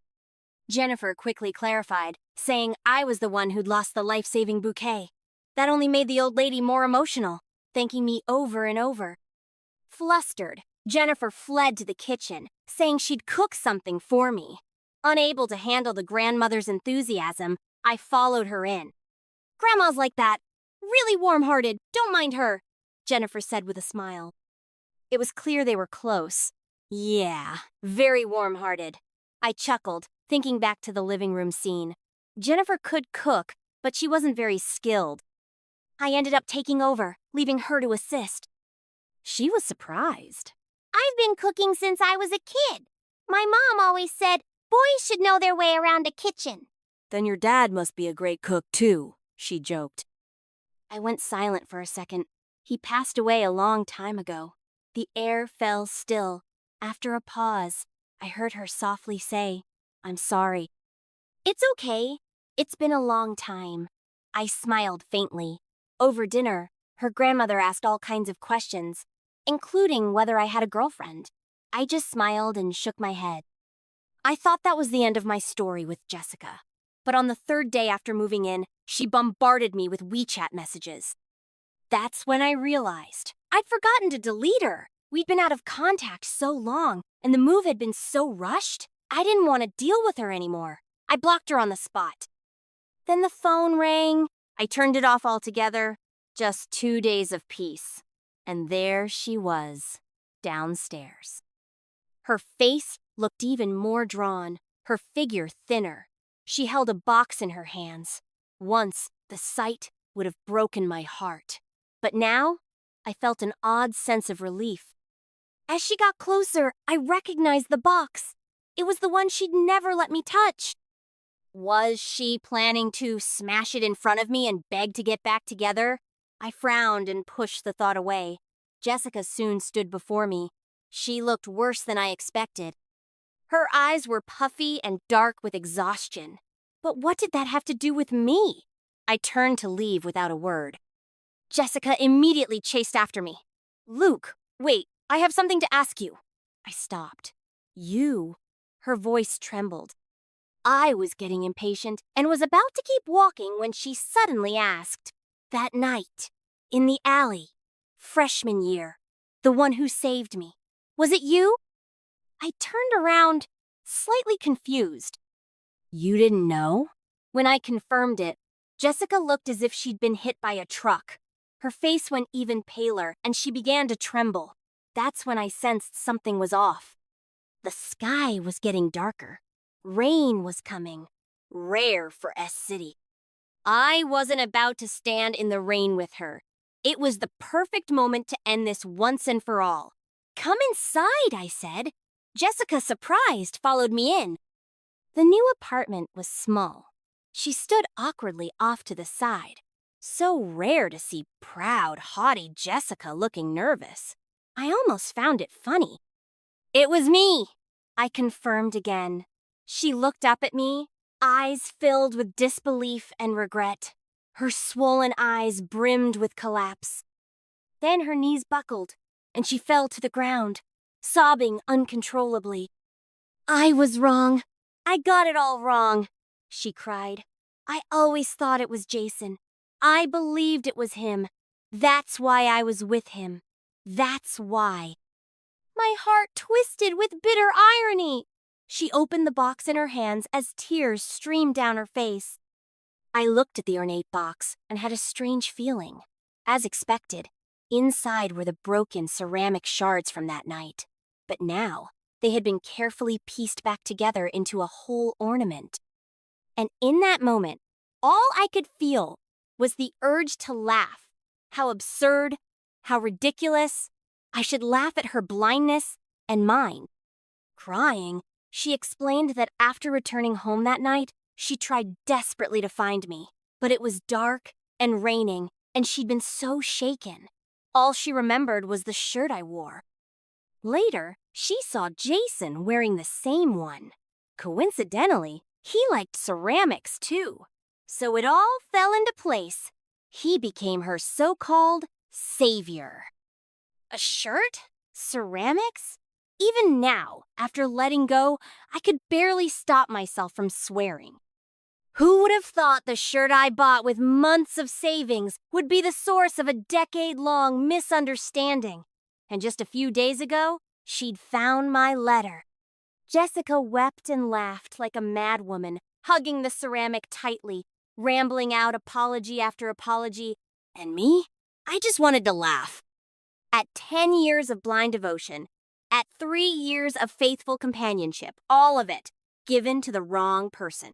Jennifer quickly clarified, saying I was the one who'd lost the life-saving bouquet. That only made the old lady more emotional, thanking me over and over. Flustered, Jennifer fled to the kitchen, saying she'd cook something for me. Unable to handle the grandmother's enthusiasm, I followed her in. Grandma's like that. Really warm-hearted, don't mind her, Jennifer said with a smile. It was clear they were close. Yeah, very warm-hearted. I chuckled, thinking back to the living room scene. Jennifer could cook, but she wasn't very skilled. I ended up taking over, leaving her to assist. She was surprised. I've been cooking since I was a kid. My mom always said boys should know their way around a kitchen. Then your dad must be a great cook too, she joked. I went silent for a second. He passed away a long time ago. The air fell still. After a pause, I heard her softly say, I'm sorry. It's okay. It's been a long time. I smiled faintly. Over dinner, her grandmother asked all kinds of questions, including whether I had a girlfriend. I just smiled and shook my head. I thought that was the end of my story with Jessica. But on the third day after moving in, she bombarded me with WeChat messages. That's when I realized I'd forgotten to delete her. We'd been out of contact so long, and the move had been so rushed, I didn't want to deal with her anymore. I blocked her on the spot. Then the phone rang. I turned it off altogether. Just 2 days of peace. And there she was, downstairs. Her face looked even more drawn, her figure thinner. She held a box in her hands. Once, the sight would have broken my heart. But now, I felt an odd sense of relief. As she got closer, I recognized the box. It was the one she'd never let me touch. Was she planning to smash it in front of me and beg to get back together? I frowned and pushed the thought away. Jessica soon stood before me. She looked worse than I expected. Her eyes were puffy and dark with exhaustion. But what did that have to do with me? I turned to leave without a word. Jessica immediately chased after me. Luke, wait, I have something to ask you. I stopped. You? Her voice trembled. I was getting impatient and was about to keep walking when she suddenly asked, that night, in the alley, freshman year, the one who saved me, was it you? I turned around, slightly confused. You didn't know? When I confirmed it, Jessica looked as if she'd been hit by a truck. Her face went even paler, and she began to tremble. That's when I sensed something was off. The sky was getting darker. Rain was coming. Rare for S-City. I wasn't about to stand in the rain with her. It was the perfect moment to end this once and for all. Come inside, I said. Jessica, surprised, followed me in. The new apartment was small. She stood awkwardly off to the side. So rare to see proud, haughty Jessica looking nervous. I almost found it funny. It was me, I confirmed again. She looked up at me, eyes filled with disbelief and regret. Her swollen eyes brimmed with collapse. Then her knees buckled, and she fell to the ground, sobbing uncontrollably. "I was wrong. I got it all wrong," she cried. "I always thought it was Jason. I believed it was him. That's why I was with him. That's why." My heart twisted with bitter irony. She opened the box in her hands as tears streamed down her face. I looked at the ornate box and had a strange feeling. As expected, inside were the broken ceramic shards from that night. But now, they had been carefully pieced back together into a whole ornament. And in that moment, all I could feel was the urge to laugh. How absurd, how ridiculous. I should laugh at her blindness and mine. Crying, she explained that after returning home that night, she tried desperately to find me. But it was dark and raining, and she'd been so shaken. All she remembered was the shirt I wore. Later, she saw Jason wearing the same one. Coincidentally, he liked ceramics too. So it all fell into place. He became her so-called savior. A shirt? Ceramics? Even now, after letting go, I could barely stop myself from swearing. Who would have thought the shirt I bought with months of savings would be the source of a decade-long misunderstanding? And just a few days ago, she'd found my letter. Jessica wept and laughed like a madwoman, hugging the ceramic tightly, rambling out apology after apology. And me? I just wanted to laugh. At 10 years of blind devotion, at 3 years of faithful companionship, all of it given to the wrong person.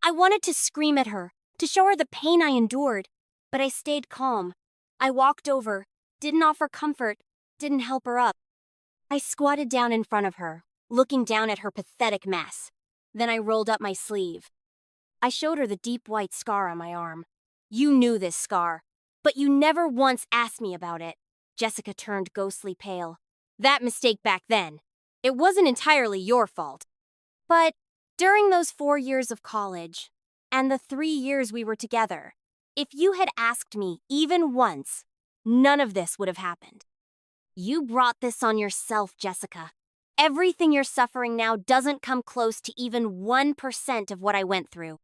I wanted to scream at her, to show her the pain I endured, but I stayed calm. I walked over, didn't offer comfort, didn't help her up. I squatted down in front of her, looking down at her pathetic mess. Then I rolled up my sleeve. I showed her the deep white scar on my arm. "You knew this scar, but you never once asked me about it." Jessica turned ghostly pale. "That mistake back then. It wasn't entirely your fault. But during those 4 years of college, and the 3 years we were together, if you had asked me even once, none of this would have happened. You brought this on yourself, Jessica. Everything you're suffering now doesn't come close to even 1% of what I went through.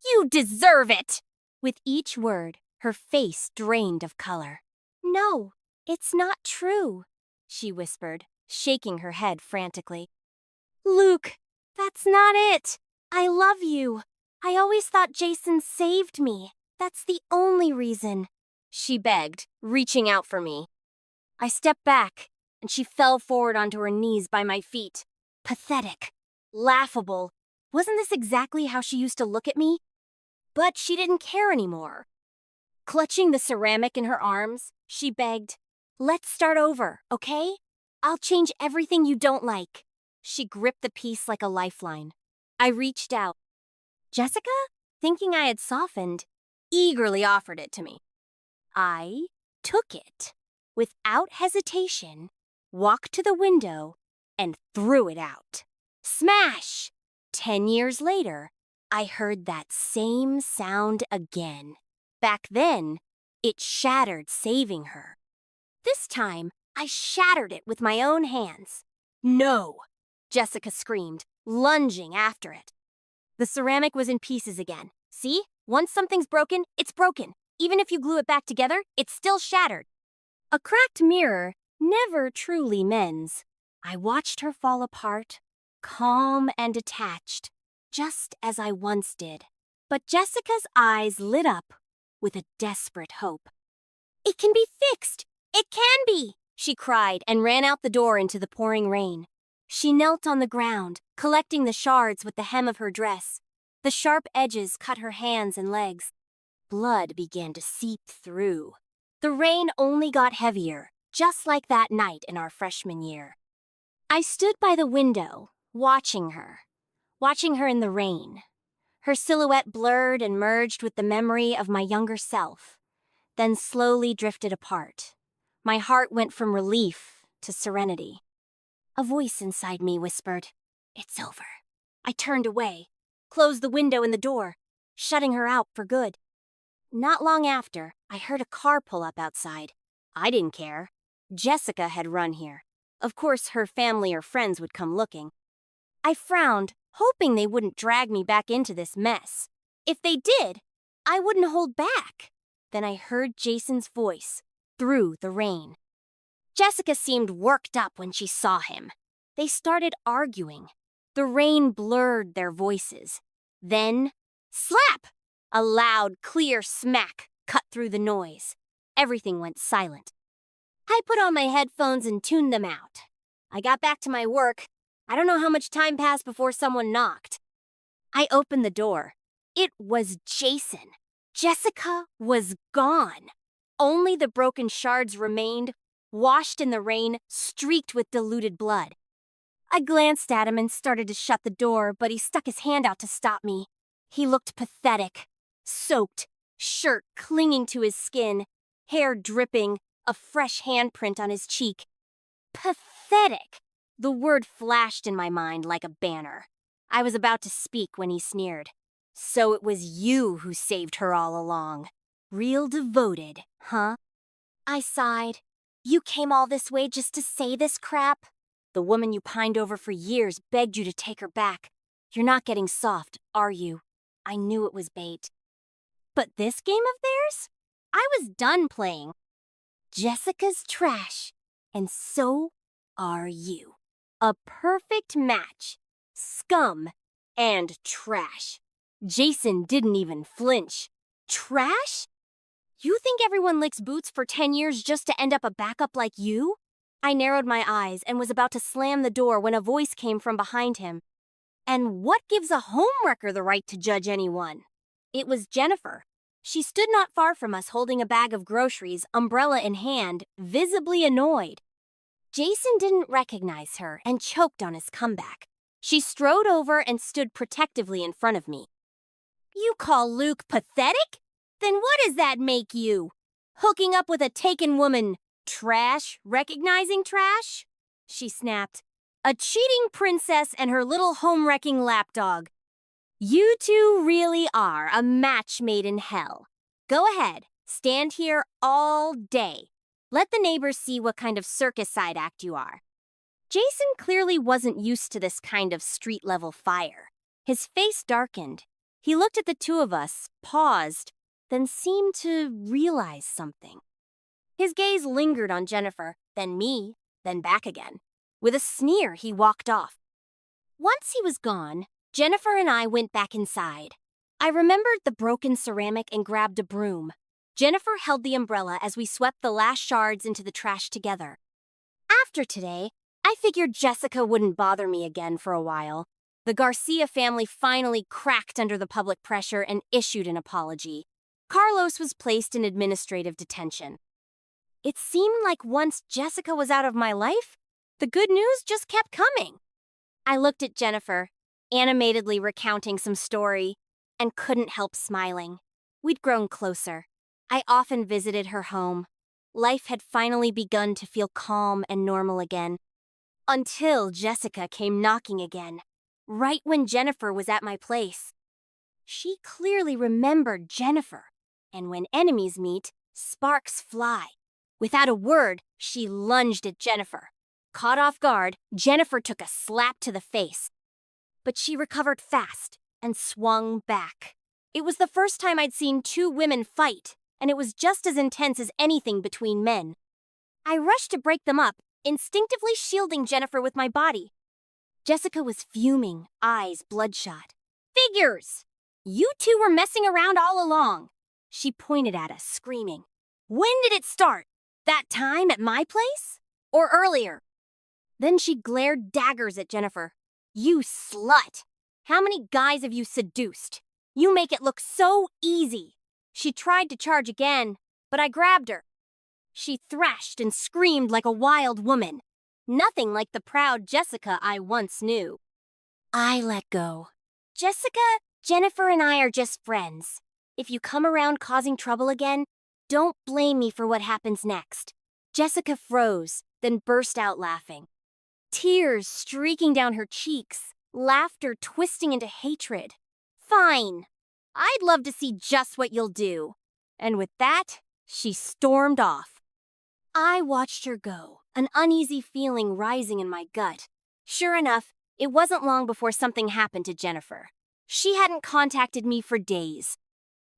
You deserve it!" With each word, her face drained of color. "No, it's not true," she whispered, shaking her head frantically. "Luke, that's not it. I love you. I always thought Jason saved me. That's the only reason," she begged, reaching out for me. I stepped back, and she fell forward onto her knees by my feet. Pathetic. Laughable. Wasn't this exactly how she used to look at me? But she didn't care anymore. Clutching the ceramic in her arms, she begged, "Let's start over, okay? I'll change everything you don't like." She gripped the piece like a lifeline. I reached out. Jessica, thinking I had softened, eagerly offered it to me. I took it, without hesitation, walked to the window, and threw it out. Smash! 10 years later, I heard that same sound again. Back then, it shattered, saving her. This time, I shattered it with my own hands. "No!" Jessica screamed, lunging after it. The ceramic was in pieces again. See? Once something's broken, it's broken. Even if you glue it back together, it's still shattered. A cracked mirror never truly mends. I watched her fall apart, calm and detached, just as I once did. But Jessica's eyes lit up with a desperate hope. "It can be fixed! It can be!" she cried and ran out the door into the pouring rain. She knelt on the ground, collecting the shards with the hem of her dress. The sharp edges cut her hands and legs. Blood began to seep through. The rain only got heavier, just like that night in our freshman year. I stood by the window, watching her in the rain. Her silhouette blurred and merged with the memory of my younger self, then slowly drifted apart. My heart went from relief to serenity. A voice inside me whispered, "It's over." I turned away, closed the window and the door, shutting her out for good. Not long after, I heard a car pull up outside. I didn't care. Jessica had run here. Of course, her family or friends would come looking. I frowned, hoping they wouldn't drag me back into this mess. If they did, I wouldn't hold back. Then I heard Jason's voice through the rain. Jessica seemed worked up when she saw him. They started arguing. The rain blurred their voices. Then, slap! A loud, clear smack cut through the noise. Everything went silent. I put on my headphones and tuned them out. I got back to my work. I don't know how much time passed before someone knocked. I opened the door. It was Jason. Jessica was gone. Only the broken shards remained, washed in the rain, streaked with diluted blood. I glanced at him and started to shut the door, but he stuck his hand out to stop me. He looked pathetic, soaked, shirt clinging to his skin, hair dripping, a fresh handprint on his cheek. Pathetic! The word flashed in my mind like a banner. I was about to speak when he sneered. So it was you who saved her all along. Real devoted, huh? I sighed. You came all this way just to say this crap? The woman you pined over for years begged you to take her back. You're not getting soft, are you? I knew it was bait. But this game of theirs? I was done playing. Jessica's trash, and so are you. A perfect match. Scum and trash. Jason didn't even flinch. Trash? You think everyone licks boots for 10 years just to end up a backup like you? I narrowed my eyes and was about to slam the door when a voice came from behind him. And what gives a homewrecker the right to judge anyone? It was Jennifer. She stood not far from us holding a bag of groceries, umbrella in hand, visibly annoyed. Jason didn't recognize her and choked on his comeback. She strode over and stood protectively in front of me. You call Luke pathetic? Then what does that make you? Hooking up with a taken woman, trash, recognizing trash? She snapped. A cheating princess and her little home-wrecking lapdog. You two really are a match made in hell. Go ahead, stand here all day. Let the neighbors see what kind of circus side act you are. Jason clearly wasn't used to this kind of street-level fire. His face darkened. He looked at the two of us, paused, then seemed to realize something. His gaze lingered on Jennifer, then me, then back again. With a sneer, he walked off. Once he was gone, Jennifer and I went back inside. I remembered the broken ceramic and grabbed a broom. Jennifer held the umbrella as we swept the last shards into the trash together. After today, I figured Jessica wouldn't bother me again for a while. The Garcia family finally cracked under the public pressure and issued an apology. Carlos was placed in administrative detention. It seemed like once Jessica was out of my life, the good news just kept coming. I looked at Jennifer, animatedly recounting some story, and couldn't help smiling. We'd grown closer. I often visited her home. Life had finally begun to feel calm and normal again. Until Jessica came knocking again, right when Jennifer was at my place. She clearly remembered Jennifer, and when enemies meet, sparks fly. Without a word, she lunged at Jennifer. Caught off guard, Jennifer took a slap to the face. But she recovered fast and swung back. It was the first time I'd seen two women fight, and it was just as intense as anything between men. I rushed to break them up, instinctively shielding Jennifer with my body. Jessica was fuming, eyes bloodshot. Figures! You two were messing around all along. She pointed at us, screaming. When did it start? That time at my place? Or earlier? Then she glared daggers at Jennifer. You slut! How many guys have you seduced? You make it look so easy. She tried to charge again, but I grabbed her. She thrashed and screamed like a wild woman. Nothing like the proud Jessica I once knew. I let go. Jessica, Jennifer and I are just friends. If you come around causing trouble again, don't blame me for what happens next. Jessica froze, then burst out laughing. Tears streaking down her cheeks. laughter twisting into hatred. Fine. I'd love to see just what you'll do. And with that, she stormed off. I watched her go, an uneasy feeling rising in my gut. Sure enough, it wasn't long before something happened to Jennifer. She hadn't contacted me for days.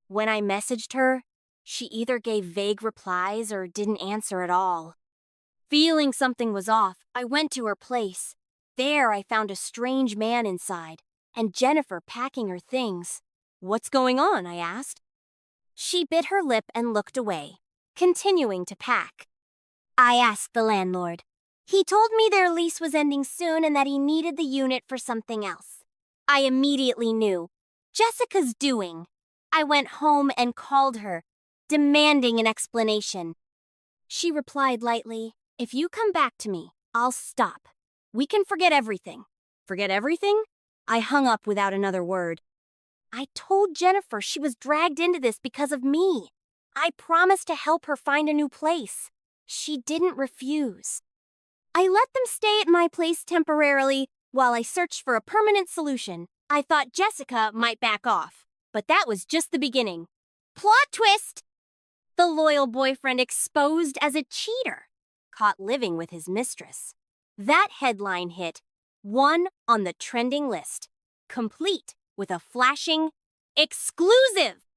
When I messaged her, she either gave vague replies or didn't answer at all. Feeling something was off, I went to her place. There I found a strange man inside, and Jennifer packing her things. "What's going on?" I asked. She bit her lip and looked away, continuing to pack. I asked the landlord. He told me their lease was ending soon and that he needed the unit for something else. I immediately knew. Jessica's doing. I went home and called her, demanding an explanation. She replied lightly, "If you come back to me, I'll stop. We can forget everything." Forget everything? I hung up without another word. I told Jennifer she was dragged into this because of me. I promised to help her find a new place. She didn't refuse. I let them stay at my place temporarily while I searched for a permanent solution. I thought Jessica might back off, but that was just the beginning. Plot twist! The loyal boyfriend exposed as a cheater, caught living with his mistress. That headline hit 1 on the trending list, complete with a flashing exclusive.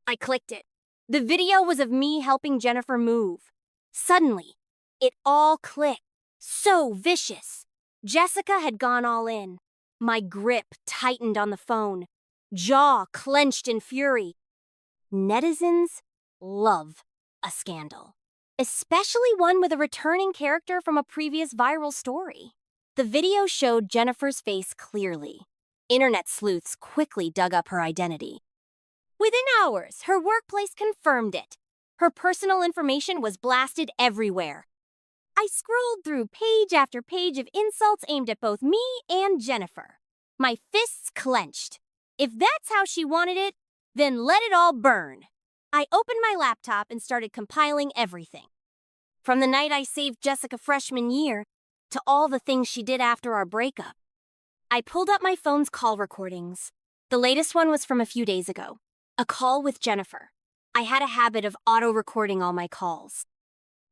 I clicked it. The video was of me helping Jennifer move. Suddenly, it all clicked. So vicious. Jessica had gone all in. My grip tightened on the phone, jaw clenched in fury. Netizens love a scandal, especially one with a returning character from a previous viral story. The video showed Jennifer's face clearly. Internet sleuths quickly dug up her identity. Within hours, her workplace confirmed it. Her personal information was blasted everywhere. I scrolled through page after page of insults aimed at both me and Jennifer. My fists clenched. If that's how she wanted it, then let it all burn. I opened my laptop and started compiling everything. From the night I saved Jessica freshman year to all the things she did after our breakup. I pulled up my phone's call recordings. The latest one was from a few days ago. A call with Jennifer. I had a habit of auto-recording all my calls.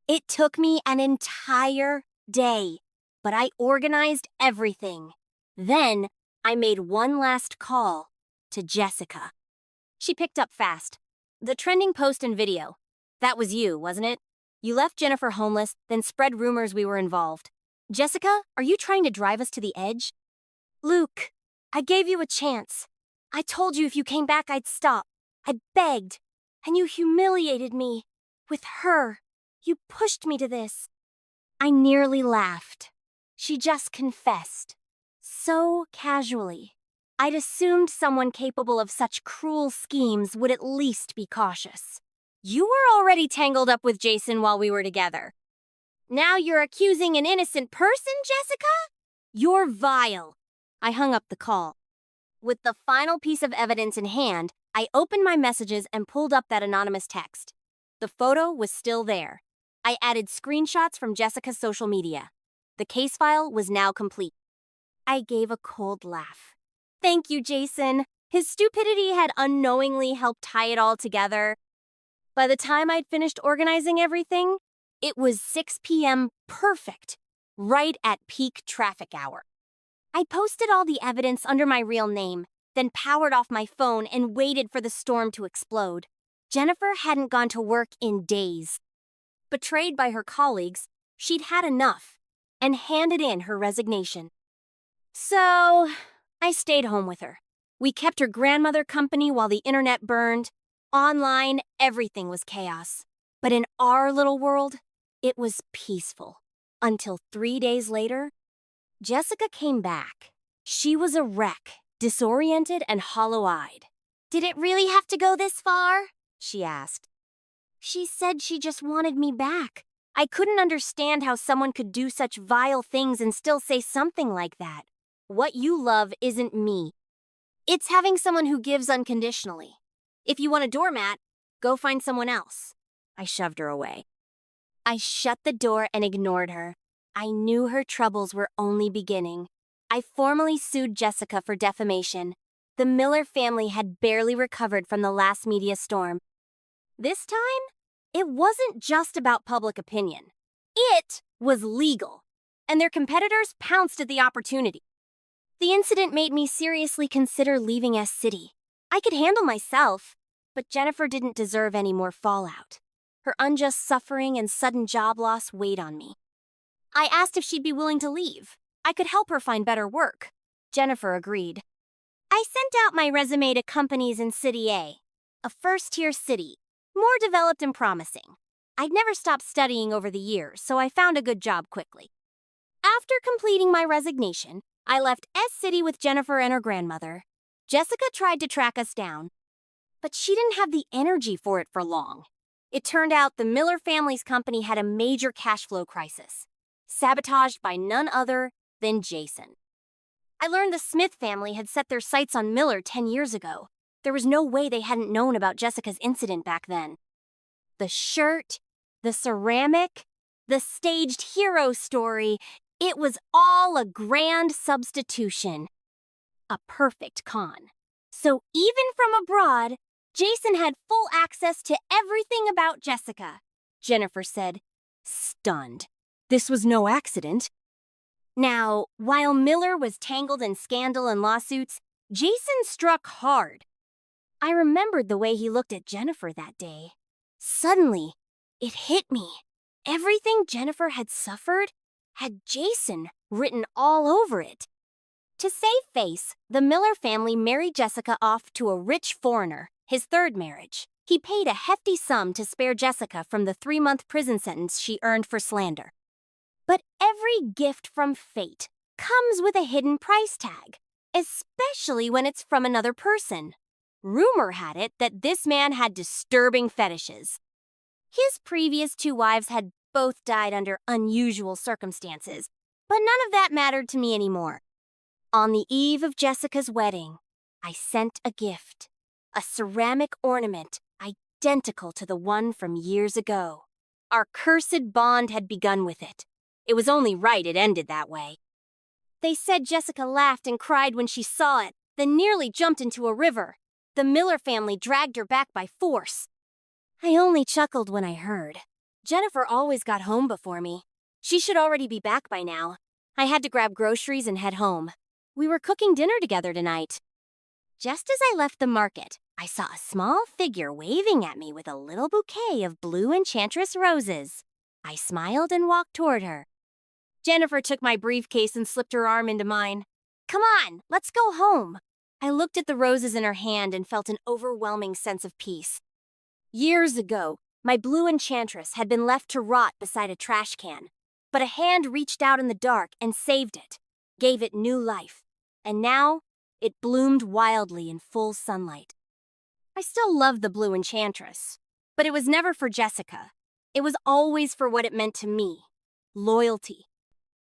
It took me an entire day, but I organized everything. Then I made one last call to Jessica. She picked up fast. The trending post and video. That was you, wasn't it? You left Jennifer homeless, then spread rumors we were involved. Jessica, are you trying to drive us to the edge? Luke, I gave you a chance. I told you if you came back I'd stop. I begged, and you humiliated me. With her, you pushed me to this. I nearly laughed. She just confessed. So casually. I'd assumed someone capable of such cruel schemes would at least be cautious. You were already tangled up with Jason while we were together. Now you're accusing an innocent person, Jessica? You're vile. I hung up the call. With the final piece of evidence in hand, I opened my messages and pulled up that anonymous text. The photo was still there. I added screenshots from Jessica's social media. The case file was now complete. I gave a cold laugh. Thank you, Jason. His stupidity had unknowingly helped tie it all together. By the time I'd finished organizing everything, it was 6 p.m. perfect, right at peak traffic hour. I posted all the evidence under my real name, then powered off my phone and waited for the storm to explode. Jennifer hadn't gone to work in days. Betrayed by her colleagues, she'd had enough and handed in her resignation. So, I stayed home with her. We kept her grandmother company while the internet burned. Online, everything was chaos. But in our little world, it was peaceful. Until 3 days later, Jessica came back. She was a wreck, disoriented and hollow-eyed. "Did it really have to go this far?" she asked. She said she just wanted me back. I couldn't understand how someone could do such vile things and still say something like that. What you love isn't me. It's having someone who gives unconditionally. If you want a doormat, go find someone else. I shoved her away. I shut the door and ignored her. I knew her troubles were only beginning. I formally sued Jessica for defamation. The Miller family had barely recovered from the last media storm. This time, it wasn't just about public opinion. It was legal, and their competitors pounced at the opportunity. The incident made me seriously consider leaving S City. I could handle myself, but Jennifer didn't deserve any more fallout. Her unjust suffering and sudden job loss weighed on me. I asked if she'd be willing to leave. I could help her find better work. Jennifer agreed. I sent out my resume to companies in City a first-tier city, more developed and promising. I'd never stopped studying over the years, so I found a good job quickly. After completing my resignation, I left S City with Jennifer and her grandmother. Jessica tried to track us down, but she didn't have the energy for it for long. It turned out the Miller family's company had a major cash flow crisis, sabotaged by none other than Jason. I learned the Smith family had set their sights on Miller 10 years ago. There was no way they hadn't known about Jessica's incident back then. The shirt, the ceramic, the staged hero story, it was all a grand substitution. A perfect con. So even from abroad, Jason had full access to everything about Jessica, Jennifer said, stunned. This was no accident. Now, while Miller was tangled in scandal and lawsuits, Jason struck hard. I remembered the way he looked at Jennifer that day. Suddenly, it hit me. Everything Jennifer had suffered had Jason written all over it. To save face, the Miller family married Jessica off to a rich foreigner, his third marriage. He paid a hefty sum to spare Jessica from the 3-month prison sentence she earned for slander. But every gift from fate comes with a hidden price tag, especially when it's from another person. Rumor had it that this man had disturbing fetishes. His previous 2 wives had both died under unusual circumstances, but none of that mattered to me anymore. On the eve of Jessica's wedding, I sent a gift, a ceramic ornament identical to the one from years ago. Our cursed bond had begun with it. It was only right it ended that way. They said Jessica laughed and cried when she saw it, then nearly jumped into a river. The Miller family dragged her back by force. I only chuckled when I heard. Jennifer always got home before me. She should already be back by now. I had to grab groceries and head home. We were cooking dinner together tonight. Just as I left the market, I saw a small figure waving at me with a little bouquet of blue enchantress roses. I smiled and walked toward her. Jennifer took my briefcase and slipped her arm into mine. Come on, let's go home. I looked at the roses in her hand and felt an overwhelming sense of peace. Years ago, my blue enchantress had been left to rot beside a trash can, but a hand reached out in the dark and saved it, gave it new life, and now it bloomed wildly in full sunlight. I still loved the blue enchantress, but it was never for Jessica. It was always for what it meant to me: loyalty,